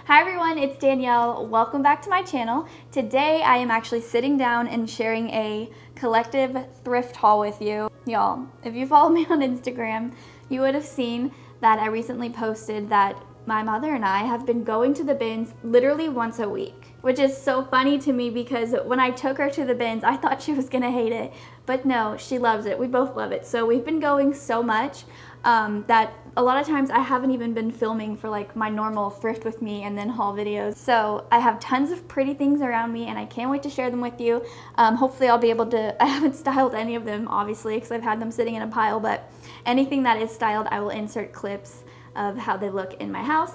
Hi everyone, it's Danielle. Welcome back to my channel. Today I am actually sitting down and sharing a collective thrift haul with you. Y'all, if you follow me on Instagram, you would have seen that I recently posted that my mother and I have been going to the bins literally once a week, which is so funny to me because when I took her to the bins, I thought she was gonna hate it, but no, she loves it. We both love it. So we've been going so much that a lot of times I haven't even been filming for like my normal thrift with me and then haul videos. So I have tons of pretty things around me and I can't wait to share them with you. Hopefully I'll be able to, I haven't styled any of them obviously because I've had them sitting in a pile, but anything that is styled, I will insert clips of how they look in my house.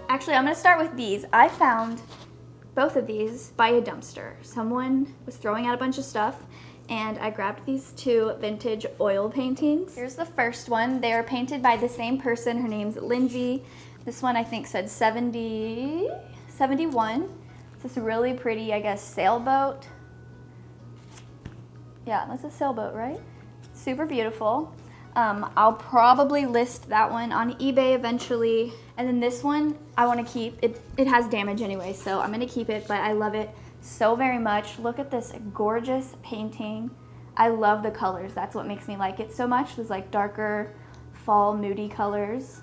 Actually, I'm gonna start with these. I found both of these by a dumpster. Someone was throwing out a bunch of stuff and I grabbed these two vintage oil paintings. Here's the first one. They are painted by the same person. Her name's Lindsay. This one I think said 71. It's this really pretty, I guess, sailboat. Yeah, that's a sailboat, right? Super beautiful. I'll probably list that one on eBay eventually. And then this one I want to keep. It has damage anyway, so I'm going to keep it, but I love it so very much. Look at this gorgeous painting. I love the colors. That's what makes me like it so much. There's like darker fall moody colors.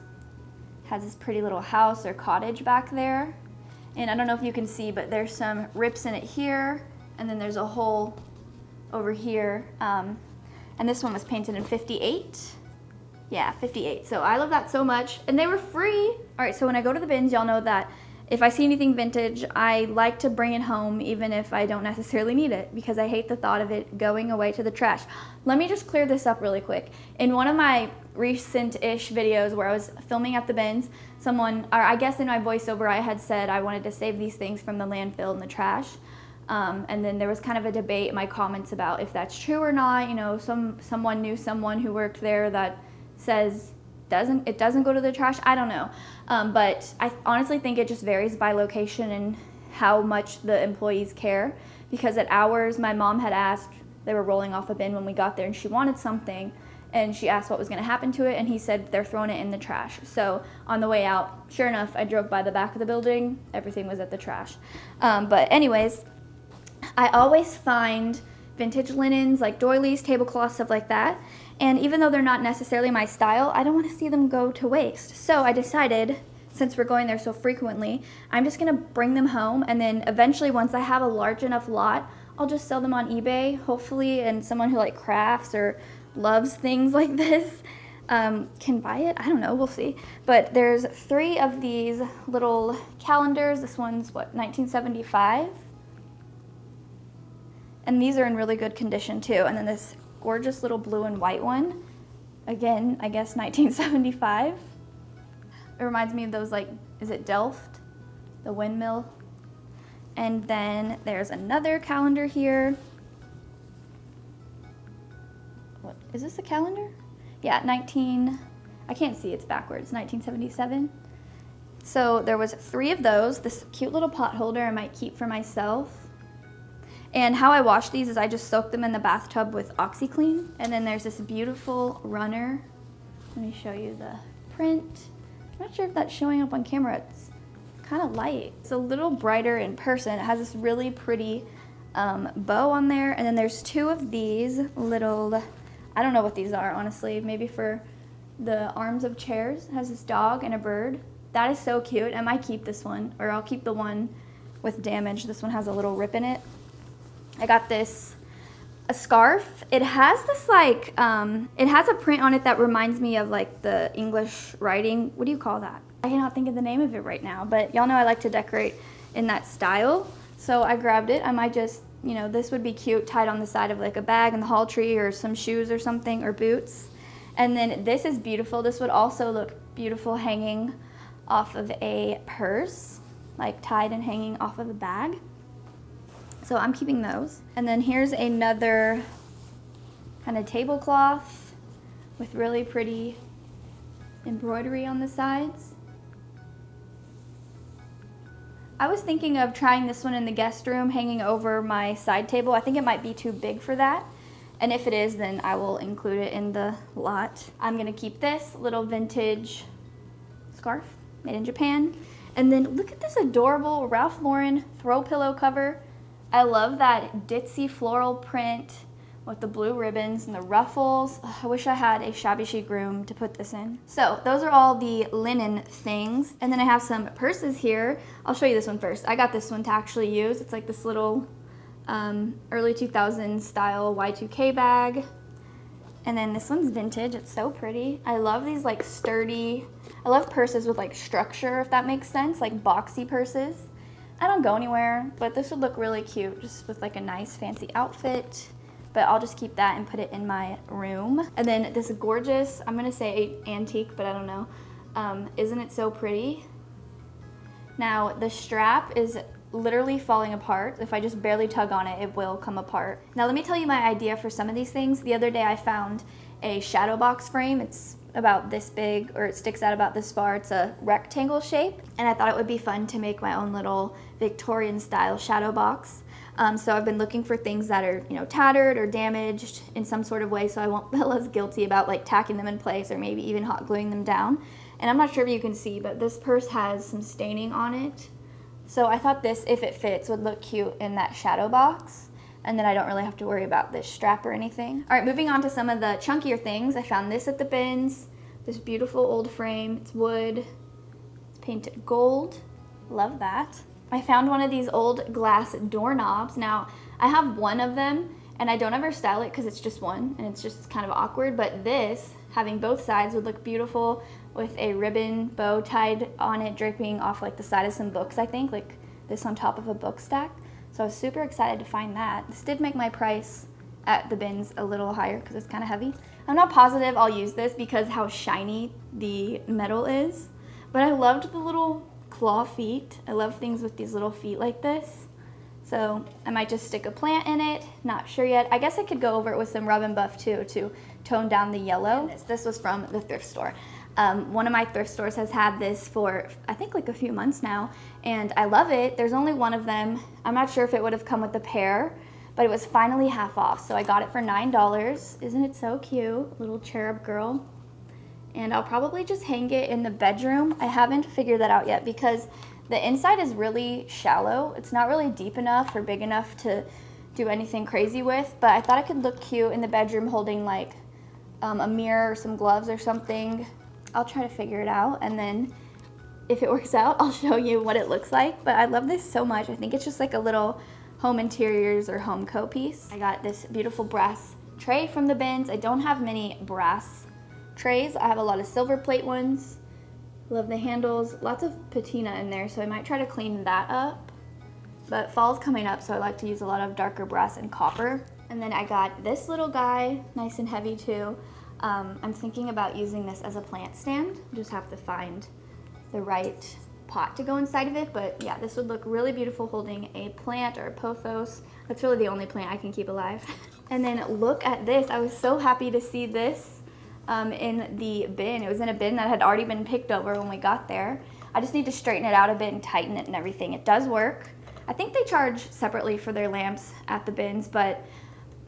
Has this pretty little house or cottage back there. And I don't know if you can see, but there's some rips in it here. And then there's a hole over here. And this one was painted in 58. Yeah, 58. So I love that so much. And they were free. All right, so when I go to the bins, y'all know that if I see anything vintage, I like to bring it home even if I don't necessarily need it because I hate the thought of it going away to the trash. Let me just clear this up really quick. In one of my recent-ish videos where I was filming at the bins, someone, or I guess in my voiceover, I had said I wanted to save these things from the landfill and the trash. And then there was kind of a debate in my comments about if that's true or not. You know, someone knew someone who worked there that says it doesn't go to the trash. I don't know. But I honestly think it just varies by location and how much the employees care. Because at ours, my mom had asked, they were rolling off a bin when we got there and she wanted something. And she asked what was gonna happen to it and he said they're throwing it in the trash. So on the way out, sure enough, I drove by the back of the building. Everything was at the trash. But anyways, I always find vintage linens like doilies, tablecloths, stuff like that. And even though they're not necessarily my style, I don't want to see them go to waste. So I decided, since we're going there so frequently, I'm just going to bring them home. And then eventually, once I have a large enough lot, I'll just sell them on eBay, hopefully. And someone who like crafts or loves things like this can buy it. I don't know, we'll see. But there's 3 of these little calendars. This one's what, 1975? And these are in really good condition too. And then this gorgeous little blue and white one. Again, I guess 1975. It reminds me of those like, is it Delft? The windmill. And then there's another calendar here. What, is this a calendar? Yeah, I can't see, it's backwards, 1977. So there was 3 of those. This cute little pot holder I might keep for myself. And how I wash these is I just soak them in the bathtub with OxyClean. And then there's this beautiful runner. Let me show you the print. I'm not sure if that's showing up on camera. It's kind of light. It's a little brighter in person. It has this really pretty bow on there. And then there's 2 of these little, I don't know what these are, honestly. Maybe for the arms of chairs. It has this dog and a bird. That is so cute. I might keep this one, or I'll keep the one with damage. This one has a little rip in it. I got this, a scarf. It has this like, it has a print on it that reminds me of like the English writing. What do you call that? I cannot think of the name of it right now, but y'all know I like to decorate in that style. So I grabbed it. I might just, you know, this would be cute tied on the side of like a bag in the hall tree or some shoes or something or boots. And then this is beautiful. This would also look beautiful hanging off of a purse, like tied and hanging off of a bag. So I'm keeping those. And then here's another kind of tablecloth with really pretty embroidery on the sides. I was thinking of trying this one in the guest room hanging over my side table. I think it might be too big for that. And if it is, then I will include it in the lot. I'm gonna keep this little vintage scarf made in Japan. And then look at this adorable Ralph Lauren throw pillow cover. I love that ditzy floral print with the blue ribbons and the ruffles. Ugh, I wish I had a shabby chic room to put this in. So those are all the linen things. And then I have some purses here. I'll show you this one first. I got this one to actually use. It's like this little early 2000s style Y2K bag. And then this one's vintage. It's so pretty. I love these like sturdy, I love purses with like structure, if that makes sense, like boxy purses. I don't go anywhere, but this would look really cute just with like a nice fancy outfit. But I'll just keep that and put it in my room. And then this gorgeous, I'm gonna say antique, but I don't know. Isn't it so pretty? Now the strap is literally falling apart. If I just barely tug on it, it will come apart. Now let me tell you my idea for some of these things. The other day I found a shadow box frame. It's about this big, or it sticks out about this far. It's a rectangle shape, and I thought it would be fun to make my own little Victorian style shadow box. So I've been looking for things that are, you know, tattered or damaged in some sort of way, so I won't feel as guilty about like tacking them in place or maybe even hot gluing them down. And I'm not sure if you can see, but this purse has some staining on it. So I thought this, if it fits, would look cute in that shadow box. And then I don't really have to worry about this strap or anything. All right, moving on to some of the chunkier things. I found this at the bins, this beautiful old frame. It's wood, it's painted gold. Love that. I found one of these old glass doorknobs. Now, I have one of them, and I don't ever style it because it's just one, and it's just kind of awkward, but this, having both sides, would look beautiful with a ribbon bow tied on it, draping off like the side of some books, I think, like this on top of a book stack. So I was super excited to find that. This did make my price at the bins a little higher because it's kind of heavy. I'm not positive I'll use this because how shiny the metal is, but I loved the little claw feet. I love things with these little feet like this. So I might just stick a plant in it, not sure yet. I guess I could go over it with some Rub and Buff too to tone down the yellow. This was from the thrift store. One of my thrift stores has had this for, I think, like a few months now, and I love it. There's only one of them. I'm not sure if it would have come with the pair, but it was finally half off, so I got it for $9. Isn't it so cute? Little cherub girl. And I'll probably just hang it in the bedroom. I haven't figured that out yet because the inside is really shallow. It's not really deep enough or big enough to do anything crazy with, but I thought it could look cute in the bedroom holding like a mirror or some gloves or something. I'll try to figure it out, and then if it works out, I'll show you what it looks like. But I love this so much. I think it's just like a little home interiors or home coat piece. I got this beautiful brass tray from the bins. I don't have many brass trays. I have a lot of silver plate ones. Love the handles. Lots of patina in there, so I might try to clean that up. But fall's coming up, so I like to use a lot of darker brass and copper. And then I got this little guy, nice and heavy too. I'm thinking about using this as a plant stand. Just have to find the right pot to go inside of it, but yeah, this would look really beautiful holding a plant or a pothos. That's really the only plant I can keep alive. And then look at this. I was so happy to see this in the bin. It was in a bin that had already been picked over when we got there. I just need to straighten it out a bit and tighten it and everything. It does work. I think they charge separately for their lamps at the bins, but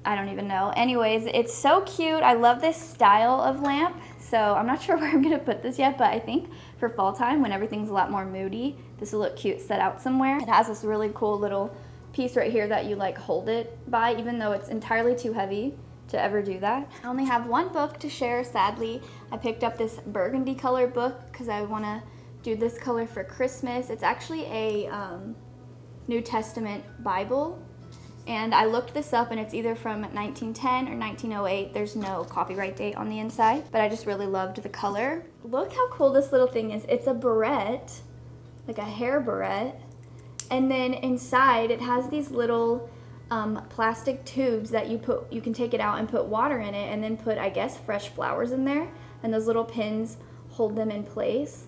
I don't even know. Anyways, it's so cute. I love this style of lamp. So I'm not sure where I'm gonna put this yet, but I think for fall time when everything's a lot more moody, this will look cute set out somewhere. It has this really cool little piece right here that you like hold it by, even though it's entirely too heavy to ever do that. I only have one book to share, sadly. I picked up this burgundy color book because I wanna do this color for Christmas. It's actually a New Testament Bible. And I looked this up, and it's either from 1910 or 1908. There's no copyright date on the inside, but I just really loved the color. Look how cool this little thing is. It's a barrette, like a hair barrette, and then inside it has these little plastic tubes that you can take it out and put water in it, and then put, I guess, fresh flowers in there, and those little pins hold them in place.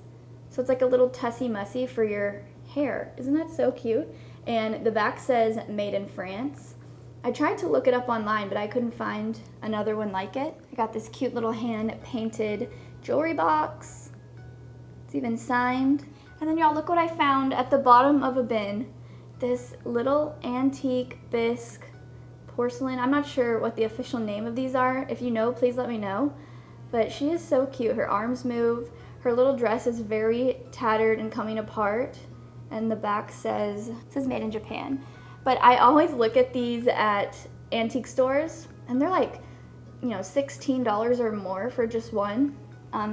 So it's like a little tussy-mussy for your hair. Isn't that so cute? And the back says made in France. I tried to look it up online, but I couldn't find another one like it. I got this cute little hand painted jewelry box. It's even signed. And then y'all, look what I found at the bottom of a bin. This little antique bisque Porcelain. I'm not sure what the official name of these are. If you know, please let me know. But she is so cute. Her arms move. Her little dress is very tattered and coming apart. And the back says made in Japan. But I always look at these at antique stores and they're like, you know, $16 or more for just one.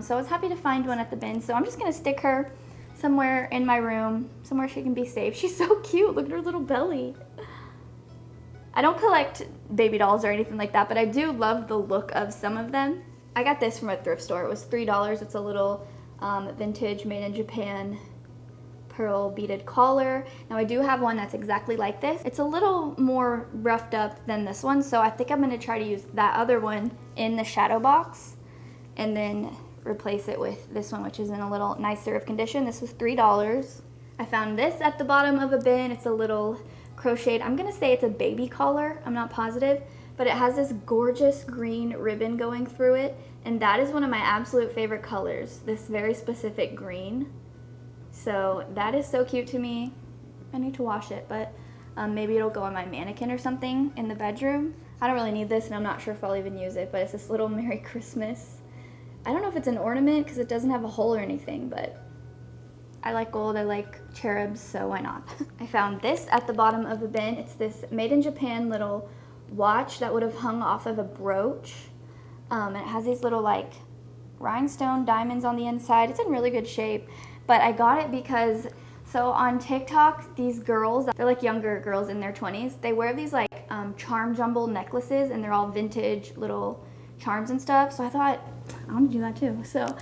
So I was happy to find one at the bin. So I'm just gonna stick her somewhere in my room, somewhere she can be safe. She's so cute. Look at her little belly. I don't collect baby dolls or anything like that, but I do love the look of some of them. I got this from a thrift store. It was $3. It's a little vintage made in Japan pearl beaded collar. Now I do have one that's exactly like this. It's a little more roughed up than this one, so I think I'm gonna try to use that other one in the shadow box and then replace it with this one, which is in a little nicer of condition. This was $3. I found this at the bottom of a bin. It's a little crocheted, I'm gonna say it's a baby collar, I'm not positive, but it has this gorgeous green ribbon going through it, and that is one of my absolute favorite colors, this very specific green. So that is so cute to me. I need to wash it, but maybe it'll go on my mannequin or something in the bedroom. I don't really need this, and I'm not sure if I'll even use it, but it's this little Merry Christmas. I don't know if it's an ornament because it doesn't have a hole or anything, but I like gold, I like cherubs, so why not? I found this at the bottom of a bin. It's this made in Japan little watch that would have hung off of a brooch. And it has these little like rhinestone diamonds on the inside. It's in really good shape, but I got it because, so on TikTok, these girls, they're like younger girls in their 20s, they wear these like charm jumble necklaces, and they're all vintage little charms and stuff, so I thought, I want to do that too. So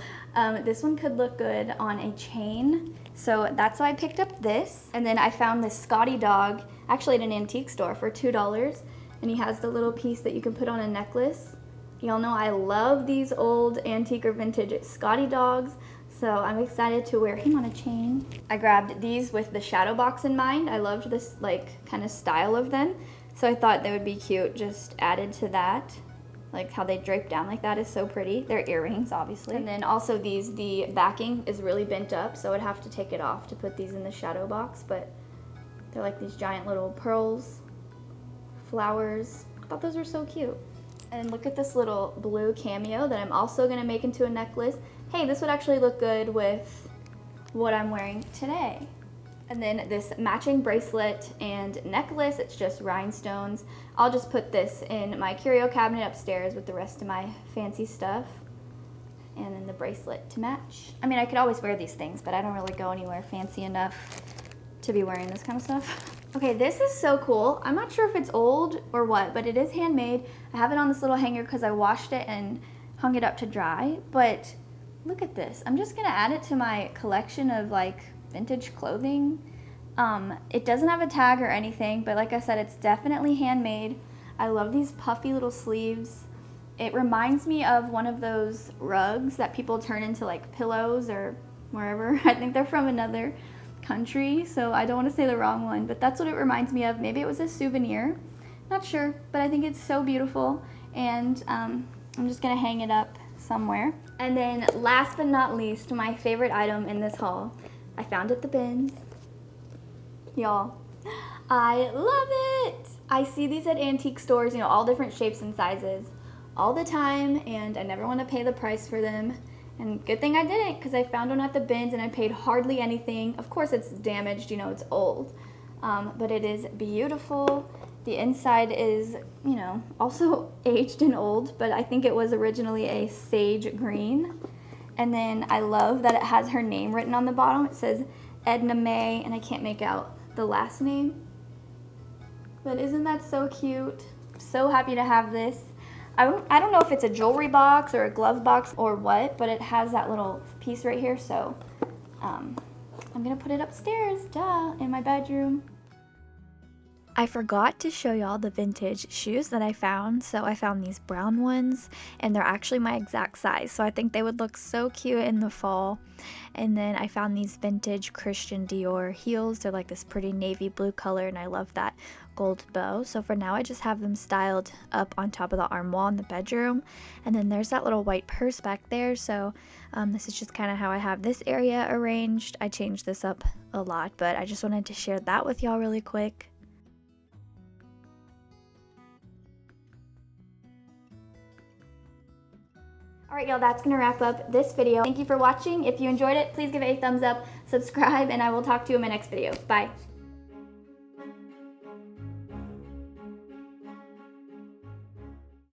this one could look good on a chain. So that's why I picked up this. And then I found this Scotty dog, actually at an antique store for $2. And he has the little piece that you can put on a necklace. Y'all know I love these old antique or vintage Scotty dogs. So I'm excited to wear him on a chain. I grabbed these with the shadow box in mind. I loved this like kind of style of them. So I thought they would be cute, just added to that. Like how they drape down like that is so pretty. They're earrings, obviously. And then also these, the backing is really bent up, so I'd have to take it off to put these in the shadow box, but they're like these giant little pearls, flowers. I thought those were so cute. And look at this little blue cameo that I'm also gonna make into a necklace. Hey, this would actually look good with what I'm wearing today. And then this matching bracelet and necklace, it's just rhinestones. I'll just put this in my curio cabinet upstairs with the rest of my fancy stuff. And then the bracelet to match. I mean, I could always wear these things, but I don't really go anywhere fancy enough to be wearing this kind of stuff. Okay, this is so cool. I'm not sure if it's old or what, but it is handmade. I have it on this little hanger because I washed it and hung it up to dry, but look at this. I'm just gonna add it to my collection of like vintage clothing. It doesn't have a tag or anything, but like I said, it's definitely handmade. I love these puffy little sleeves. It reminds me of one of those rugs that people turn into like pillows or wherever. I think they're from another country, so I don't want to say the wrong one, but that's what it reminds me of. Maybe it was a souvenir, not sure, but I think it's so beautiful, and I'm just gonna hang it up somewhere. And then last but not least, my favorite item in this haul, I found at the bins. Y'all, I love it. I see these at antique stores, you know, all different shapes and sizes all the time, and I never want to pay the price for them. And good thing I didn't, because I found one at the bins and I paid hardly anything. Of course it's damaged, you know, it's old, but it is beautiful. The inside is, you know, also aged and old, but I think it was originally a sage green. And then I love that it has her name written on the bottom. It says Edna May, and I can't make out the last name. But isn't that so cute? So happy to have this. I don't know if it's a jewelry box or a glove box or what, but it has that little piece right here, so I'm gonna put it upstairs, duh, in my bedroom. I forgot to show y'all the vintage shoes that I found. So I found these brown ones, and they're actually my exact size, so I think they would look so cute in the fall. And then I found these vintage Christian Dior heels. They're like this pretty navy blue color, and I love that gold bow. So for now I just have them styled up on top of the armoire in the bedroom. And then there's that little white purse back there, so this is just kind of how I have this area arranged. I changed this up a lot, but I just wanted to share that with y'all really quick. Alright y'all, that's gonna wrap up this video. Thank you for watching. If you enjoyed it, please give it a thumbs up, subscribe, and I will talk to you in my next video. Bye.